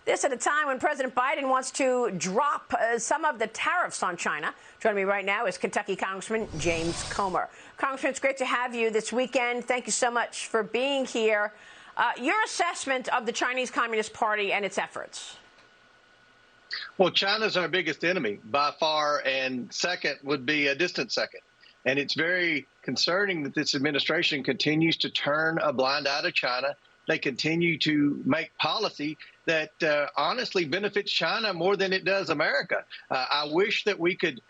This at a time when President Biden wants to drop some of the tariffs on China. Joining me right now is Kentucky Congressman James Comer. Congressman, it's great to have you this weekend. Thank you so much for being here. Your assessment of the Chinese Communist Party and its efforts. Well, China's our biggest enemy by far, and second would be a distant second. And it's very concerning that this administration continues to turn a blind eye to China. They continue to make policy that honestly benefits China more than it does America. I wish that we could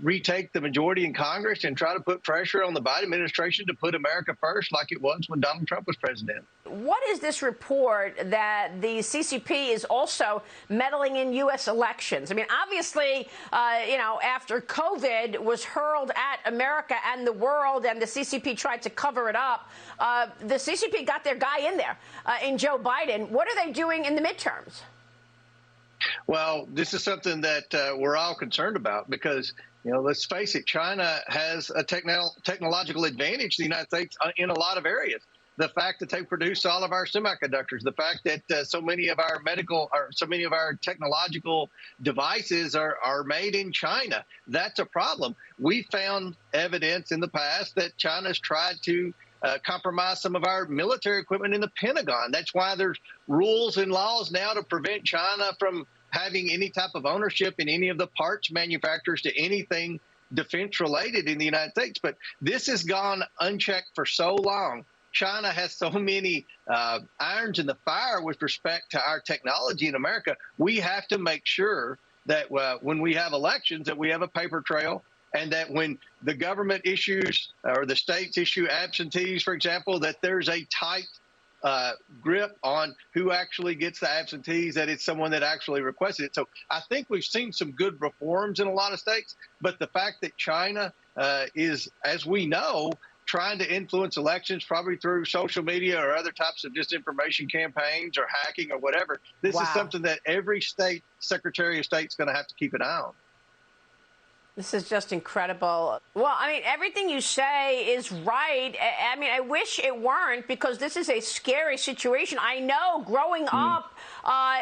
retake the majority in Congress and try to put pressure on the Biden administration to put America first like it was when Donald Trump was president. What is this report that the CCP is also meddling in U.S. elections? I mean, obviously, after COVID was hurled at America and the world and the CCP tried to cover it up, the CCP got their guy in there in Joe Biden. What are they doing in the midterms? Well, this is something that we're all concerned about because, let's face it, China has a technological advantage to the United States in a lot of areas. The fact that they produce all of our semiconductors, the fact that so many of our technological devices are made in China, that's a problem. We found evidence in the past that China's tried to compromise some of our military equipment in the Pentagon. That's why there's rules and laws now to prevent China from having any type of ownership in any of the parts manufacturers to anything defense related in the United States. But this has gone unchecked for so long. China has so many irons in the fire with respect to our technology in America. We have to make sure that when we have elections, that we have a paper trail, and that when the government issues or the states issue absentees, for example, that there's a tight grip on who actually gets the absentees, that it's someone that actually requested it. So I think we've seen some good reforms in a lot of states, but the fact that China is, as we know, trying to influence elections, probably through social media or other types of disinformation campaigns or hacking or whatever, this is something that every state Secretary of State is going to have to keep an eye on. This is just incredible. Well, I mean, everything you say is right. I mean, I wish it weren't, because this is a scary situation. I know growing up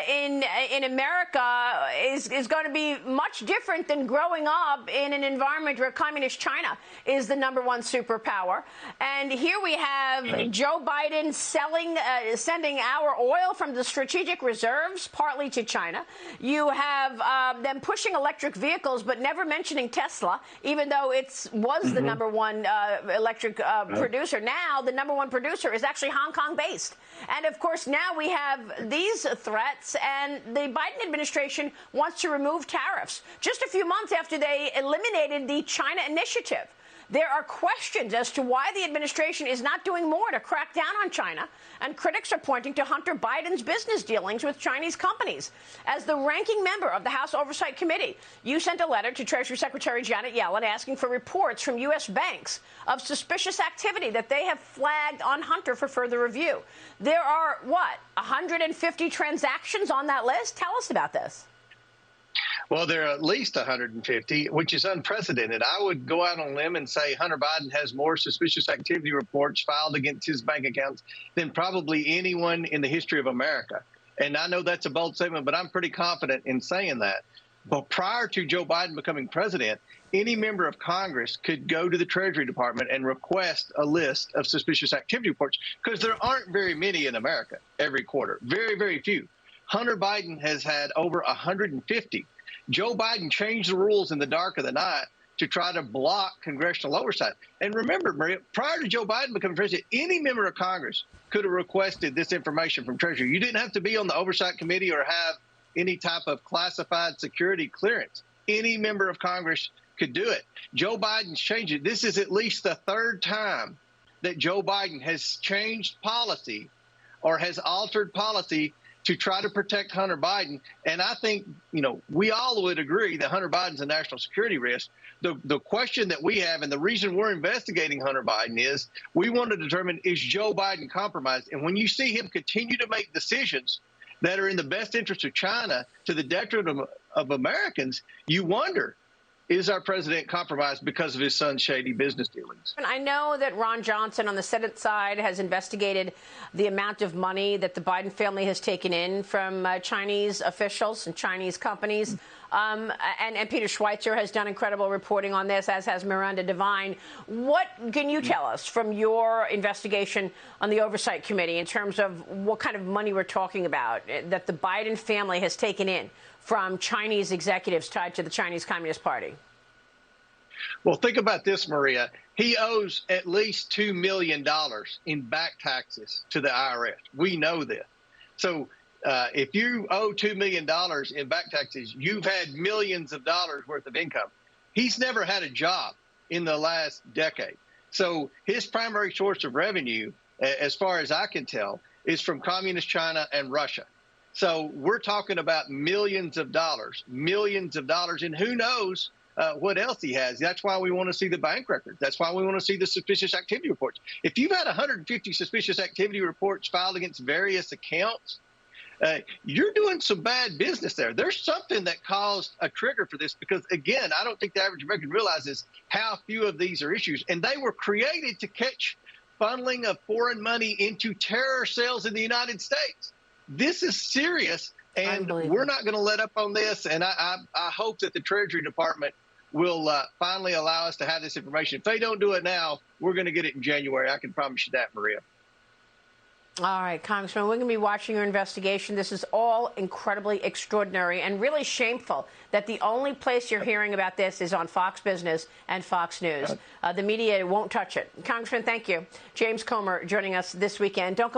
in America is going to be much different than growing up in an environment where communist China is the #1 superpower. And here we have Joe Biden sending our oil from the strategic reserves partly to China. You have them pushing electric vehicles, but never mentioning Tesla, even though it was the #1 electric producer. Now the #1 producer is actually Hong Kong based. And of course, now we have these threats, and the Biden administration wants to remove tariffs just a few months after they eliminated the China initiative. There are questions as to why the administration is not doing more to crack down on China, and critics are pointing to Hunter Biden's business dealings with Chinese companies. As the ranking member of the House Oversight Committee, you sent a letter to Treasury Secretary Janet Yellen asking for reports from U.S. banks of suspicious activity that they have flagged on Hunter for further review. There are, 150 transactions on that list? Tell us about this. Well, there are at least 150, which is unprecedented. I would go out on a limb and say Hunter Biden has more suspicious activity reports filed against his bank accounts than probably anyone in the history of America. And I know that's a bold statement, but I'm pretty confident in saying that. But prior to Joe Biden becoming president, any member of Congress could go to the Treasury Department and request a list of suspicious activity reports, because there aren't very many in America every quarter. Very, very few. Hunter Biden has had over 150. Joe Biden changed the rules in the dark of the night to try to block congressional oversight. And remember, Maria, prior to Joe Biden becoming president, any member of Congress could have requested this information from Treasury. You didn't have to be on the Oversight Committee or have any type of classified security clearance. Any member of Congress could do it. Joe Biden's changed it. This is at least the third time that Joe Biden has changed policy or has altered policy to try to protect Hunter Biden. And I think, we all would agree that Hunter Biden's a national security risk. The question that we have, and the reason we're investigating Hunter Biden, is we want to determine, is Joe Biden compromised? And when you see him continue to make decisions that are in the best interest of China to the detriment of Americans, you wonder, is our president compromised because of his son's shady business dealings? And I know that Ron Johnson on the Senate side has investigated the amount of money that the Biden family has taken in from Chinese officials and Chinese companies. And Peter Schweitzer has done incredible reporting on this, as has Miranda Devine. What can you tell us from your investigation on the Oversight Committee in terms of what kind of money we're talking about that the Biden family has taken in from Chinese executives tied to the Chinese Communist Party? Well, think about this, Maria. He owes at least $2 million in back taxes to the IRS. We know this. So if you owe $2 million in back taxes, you've had millions of dollars worth of income. He's never had a job in the last decade. So his primary source of revenue, as far as I can tell, is from communist China and Russia. So we're talking about millions of dollars, and who knows what else he has. That's why we want to see the bank records. That's why we want to see the suspicious activity reports. If you've had 150 suspicious activity reports filed against various accounts, you're doing some bad business there. There's something that caused a trigger for this because, again, I don't think the average American realizes how few of these are issues. And they were created to catch funneling of foreign money into terror cells in the United States. This is serious, and we're not going to let up on this. And I hope that the Treasury Department will finally allow us to have this information. If they don't do it now, we're going to get it in January. I can promise you that, Maria. All right, Congressman, we're going to be watching your investigation. This is all incredibly extraordinary and really shameful that the only place you're hearing about this is on Fox Business and Fox News. The media won't touch it. Congressman, thank you. James Comer joining us this weekend. Don't